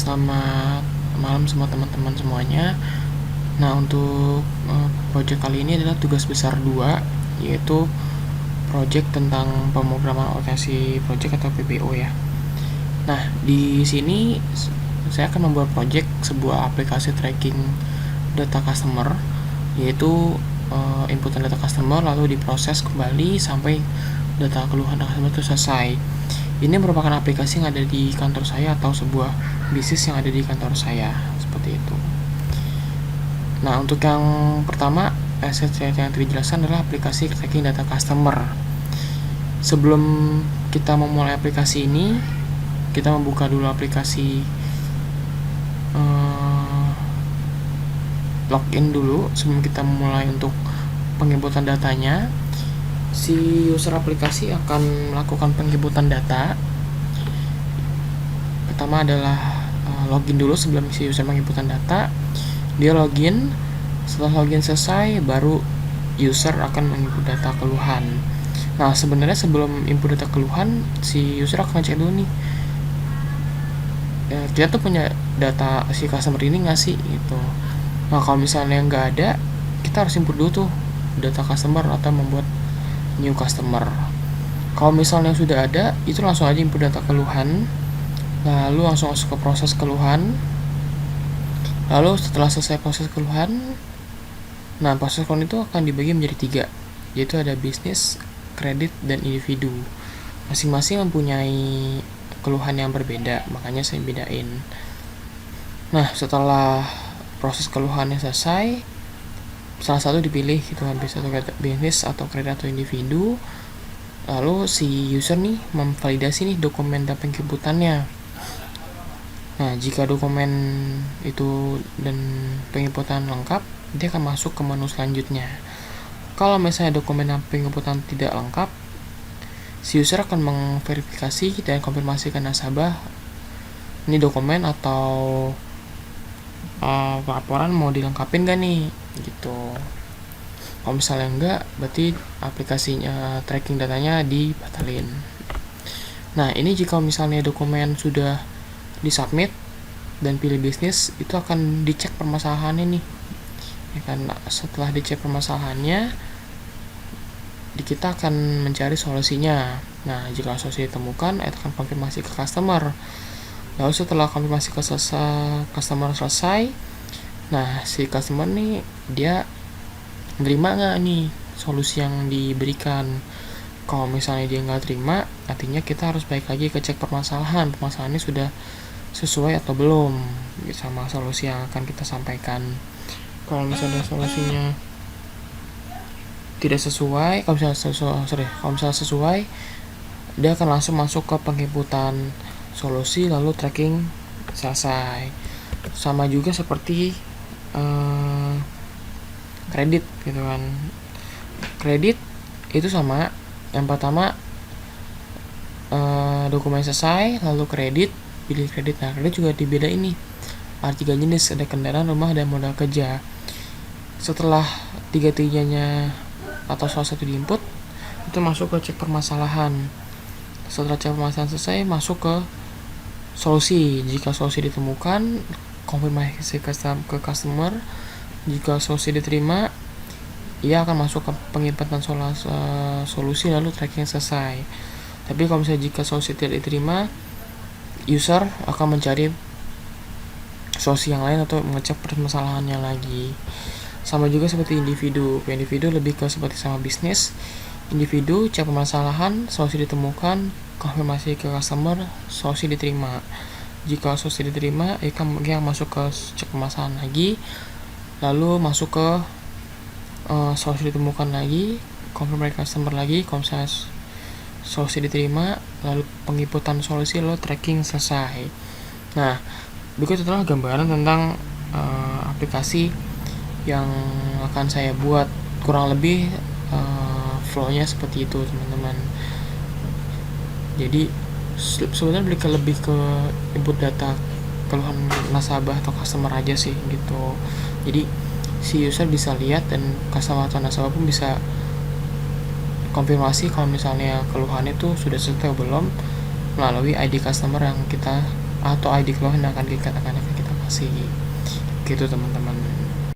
Selamat malam semua teman-teman semuanya. Nah, untuk project kali ini adalah tugas besar 2, yaitu project tentang pemrograman aplikasi project atau PPO ya. Nah, di sini saya akan membuat project sebuah aplikasi tracking data customer, yaitu inputan data customer lalu diproses kembali sampai data keluhan customer itu selesai. Ini merupakan aplikasi yang ada di kantor saya atau sebuah bisnis yang ada di kantor saya, seperti itu. Nah, untuk yang pertama, yang tadi dijelaskan adalah aplikasi tracking data customer. Sebelum kita memulai aplikasi ini, kita membuka dulu aplikasi login dulu sebelum kita memulai untuk penginputan datanya. Si user aplikasi akan melakukan penginputan data. Pertama adalah login dulu sebelum si user menginputan data. Dia login, setelah login selesai baru user akan menginput data keluhan. Nah, sebenarnya sebelum input data keluhan, si user akan cek dulu nih, kita tuh punya data si customer ini nggak sih gitu. Nah, kalau misalnya nggak ada, kita harus input dulu tuh data customer atau membuat new customer. Kalau misalnya sudah ada, itu langsung aja input data keluhan, lalu langsung masuk ke proses keluhan. Lalu setelah selesai proses keluhan, nah proses keluhan itu akan dibagi menjadi 3, yaitu ada bisnis, kredit, dan individu. Masing-masing mempunyai keluhan yang berbeda, makanya saya bedain. Nah, setelah proses keluhannya selesai, salah satu dipilih gitu, bisnis atau kredit atau individu. Lalu si user nih memvalidasi nih dokumen dan penginputannya. Nah, jika dokumen itu dan penginputan lengkap, dia akan masuk ke menu selanjutnya. Kalau misalnya dokumen dan penginputan tidak lengkap, si user akan mengverifikasi dan konfirmasi ke nasabah ini dokumen atau laporan mau dilengkapin gak nih gitu. Kalau misalnya enggak, berarti aplikasinya tracking datanya dibatalin. Nah, ini jika misalnya dokumen sudah disubmit dan pilih bisnis, itu akan dicek permasalahannya nih ya kan. Setelah dicek permasalahannya, kita akan mencari solusinya. Nah, jika solusi ditemukan, kita akan konfirmasi ke customer. Lalu setelah konfirmasi ke customer selesai, nah si customer nih dia nerima nggak nih solusi yang diberikan. Kalau misalnya dia nggak terima, artinya kita harus balik lagi ke cek permasalahannya sudah sesuai atau belum sama solusi yang akan kita sampaikan. Kalau misalnya solusinya tidak sesuai, kalau misalnya sesuai, dia akan langsung masuk ke penginputan solusi lalu tracking selesai. Sama juga seperti kredit gitu kan. Kredit itu sama, yang pertama dokumen selesai lalu kredit, pilih kredit. Nah, kredit juga dibedain nih, ada 3 jenis, ada kendaraan, rumah, dan modal kerja. Setelah 3-tiganya atau salah satu diinput, itu masuk ke cek permasalahan. Setelah cek permasalahan selesai, masuk ke solusi. Jika solusi ditemukan, konfirmasi ke customer. Jika solusi diterima, ia akan masuk ke penginputan solusi lalu tracking selesai. Tapi kalau misalnya jika solusi tidak diterima, user akan mencari solusi yang lain atau mengecek permasalahannya lagi. Sama juga seperti individu. Individu lebih ke seperti sama bisnis. Individu cek permasalahan, solusi ditemukan, konfirmasi ke customer, solusi diterima. Jika solusi diterima, ia masuk ke cek permasalahan lagi, lalu masuk ke solusi ditemukan lagi, konfirmasi ke customer lagi. Kalau misalnya solusi diterima, lalu penginputan solusi lalu tracking selesai. Nah, berikut adalah gambaran tentang aplikasi yang akan saya buat. Kurang lebih flow-nya seperti itu, teman-teman. Jadi sebenarnya lebih ke input data keluhan nasabah atau customer aja sih gitu. Jadi si user bisa lihat dan customer atau nasabah pun bisa konfirmasi kalau misalnya keluhannya itu sudah selesai atau belum melalui ID customer yang kita atau ID klien akan kita kasih gitu teman-teman.